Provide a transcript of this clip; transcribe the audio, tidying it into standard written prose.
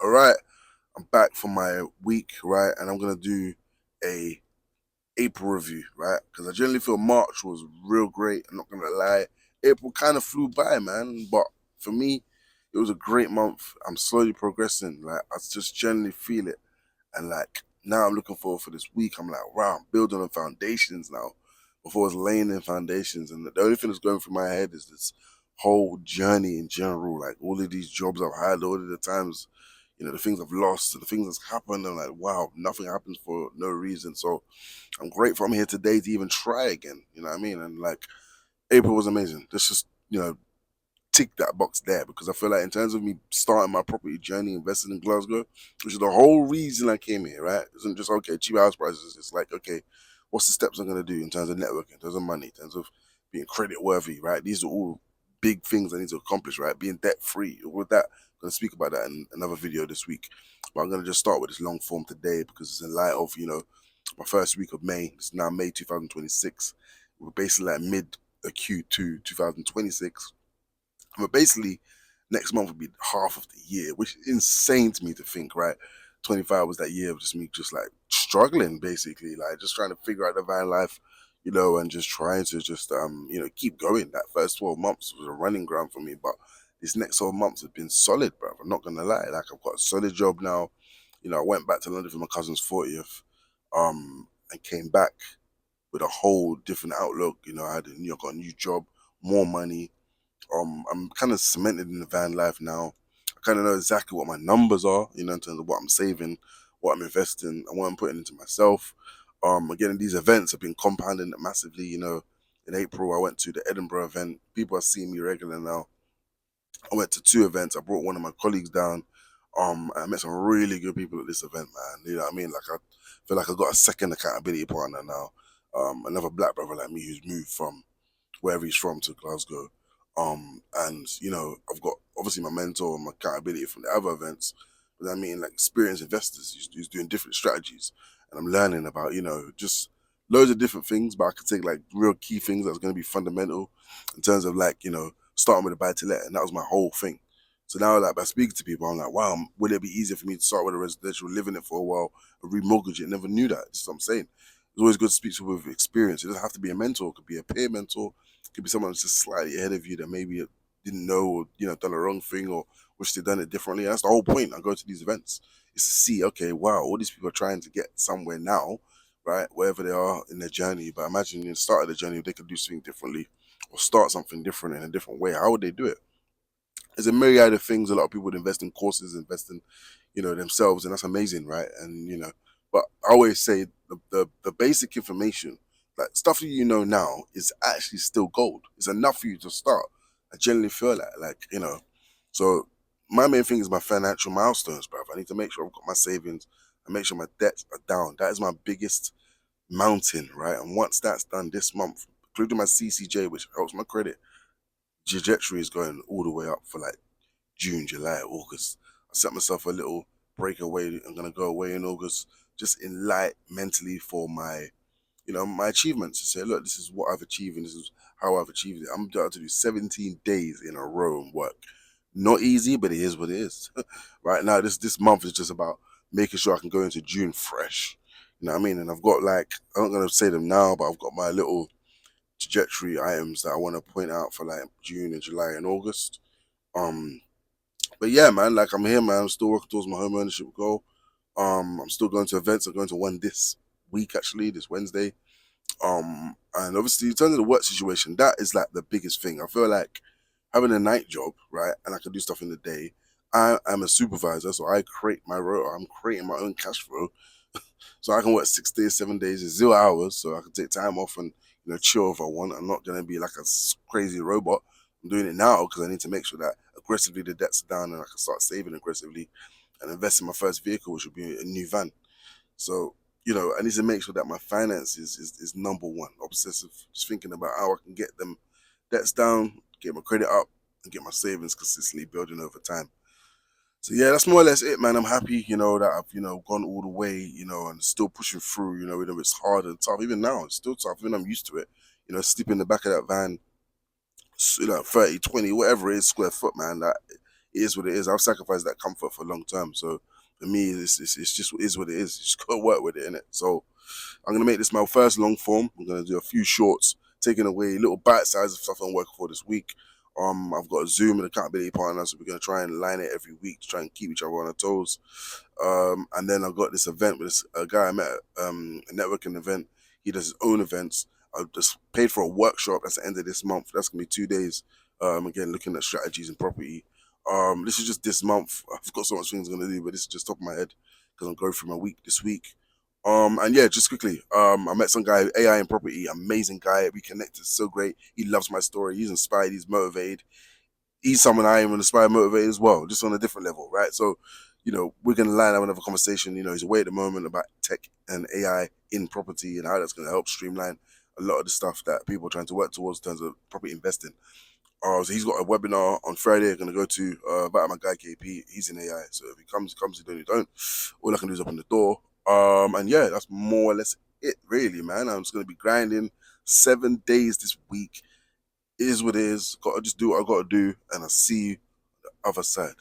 All right, I'm back for my week, right, and I'm gonna do a April review, right? Because I generally feel March was real great. I'm not gonna lie, April kind of flew by, man. But for me, it was a great month. I'm slowly progressing. Like I just generally feel it, and like now I'm looking forward for this week. I'm like, wow, I'm building on foundations now. Before I was laying in foundations, and the only thing that's going through my head is this whole journey in general. Like all of these jobs I've had, all of the times, the things I've lost, the things that's happened. I'm like, wow, nothing happens for no reason. So I'm grateful I'm here today to even try again. You know what I mean? And like April was amazing. Let's just tick that box there because I feel like in terms of me starting my property journey, investing in Glasgow, which is the whole reason I came here, right? It isn't just okay, cheap house prices. It's like, okay, what's the steps I'm gonna do in terms of networking, in terms of money, in terms of being credit worthy, right? These are all big things I need to accomplish, right? Being debt free. With that, I'm gonna speak about that in another video this week. But I'm gonna just start with this long form today because it's in light of, my first week of May. It's now May 2026. We're basically like mid Q2 2026. But basically, next month will be half of the year, which is insane to me to think, right? 25 was that year of just me just like struggling, basically, like just trying to figure out the van life, and just trying to just, keep going. That first 12 months was a running ground for me, but these next 12 months have been solid, bro. I'm not gonna lie. Like, I've got a solid job now. I went back to London for my cousin's 40th, and came back with a whole different outlook. Got a new job, more money. I'm kind of cemented in the van life now. I kind of know exactly what my numbers are, in terms of what I'm saving, what I'm investing, and what I'm putting into myself. Again, these events have been compounding it massively. In April, I went to the Edinburgh event. People are seeing me regular now. I went to two events. I brought one of my colleagues down. I met some really good people at this event, man. You know what I mean? Like, I feel like I got a second accountability partner now. Another black brother like me who's moved from wherever he's from to Glasgow. And I've got obviously my mentor and my accountability from the other events, but I mean like experienced investors who's doing different strategies, and I'm learning about just loads of different things. But I could take like real key things that's going to be fundamental in terms of like starting with a buy to let, and that was my whole thing. So now, like by speaking to people, I'm like, wow, would it be easier for me to start with a residential, live in it for a while, and remortgage it? Never knew that. This is what I'm saying. It's always good to speak to people with experience. It doesn't have to be a mentor. It could be a peer mentor. It could be someone that's just slightly ahead of you that maybe didn't know or done the wrong thing or wish they'd done it differently. That's the whole point. I go to these events is to see, okay, wow, all these people are trying to get somewhere now, right? Wherever they are in their journey. But imagine in the start of the journey, if they could do something differently or start something different in a different way. How would they do it? There's a myriad of things. A lot of people would invest in courses, invest in, themselves, and that's amazing, right? And but I always say the basic information, like stuff that you know now, is actually still gold. It's enough for you to start. I generally feel that, so my main thing is my financial milestones, bruv. I need to make sure I've got my savings and make sure my debts are down. That is my biggest mountain, right? And once that's done this month, including my CCJ, which helps my credit trajectory, is going all the way up for like June, July, August. I set myself a little breakaway. I'm gonna go away in August, just in light mentally for my achievements. To say, look, this is what I've achieved, and this is how I've achieved it. I'm about to do 17 days in a row and work. Not easy, but it is what it is. Right now, this month is just about making sure I can go into June fresh. You know what I mean? And I've got like, I'm not gonna say them now, but I've got my little trajectory items that I want to point out for like June and July and August. Um, but yeah, man, like I'm here, man. I'm still working towards my home ownership goal. I'm still going to events. I'm going to one this week, actually, this Wednesday. And obviously, in terms of the work situation, that is like the biggest thing. I feel like having a night job, right, and I can do stuff in the day. I am a supervisor, so I create my rota. I'm creating my own cash flow, so I can work 6 days, 7 days, 0 hours, so I can take time off and chill if I want. I'm not gonna be like a crazy robot. I'm doing it now because I need to make sure that aggressively the debts are down and I can start saving aggressively and invest in my first vehicle, which will be a new van. So I need to make sure that my finances is number one. Obsessive, just thinking about how I can get them debts down, get my credit up, and get my savings consistently building over time. So yeah, that's more or less it, man. I'm happy, that I've, gone all the way, and still pushing through, even if it's hard and tough. Even now, it's still tough, even I'm used to it. Sleeping in the back of that van, 30, 20, whatever it is, square foot, man. That it is what it is. I've sacrificed that comfort for a long time. So for me, it's just is what it is. You just gotta work with it, innit? So I'm gonna make this my first long form. I'm gonna do a few shorts, taking away little bite size of stuff I'm working for this week. I've got a Zoom and accountability partner, so we're gonna try and line it every week to try and keep each other on our toes. And then I've got this event with a guy I met at a networking event. He does his own events. I just paid for a workshop that's the end of this month. That's gonna be 2 days. Again, looking at strategies and property. This is just this month. I've got so much things I'm gonna do, but this is just top of my head because I'm going through my week this week. And yeah, just quickly, I met some guy, AI and property, amazing guy. We connected so great. He loves my story. He's inspired. He's motivated. He's someone I am inspired, motivated as well, just on a different level, right? So, we're gonna line up another conversation. He's away at the moment about tech and AI in property and how that's gonna help streamline a lot of the stuff that people are trying to work towards in terms of property investing. So he's got a webinar on Friday. I'm gonna go to about my guy KP. He's in AI, so if he comes, he comes. If he don't. All I can do is open the door. And yeah, that's more or less it, really, man. I'm just gonna be grinding 7 days this week. It is what it is. Gotta just do what I gotta do, and I'll see you other side.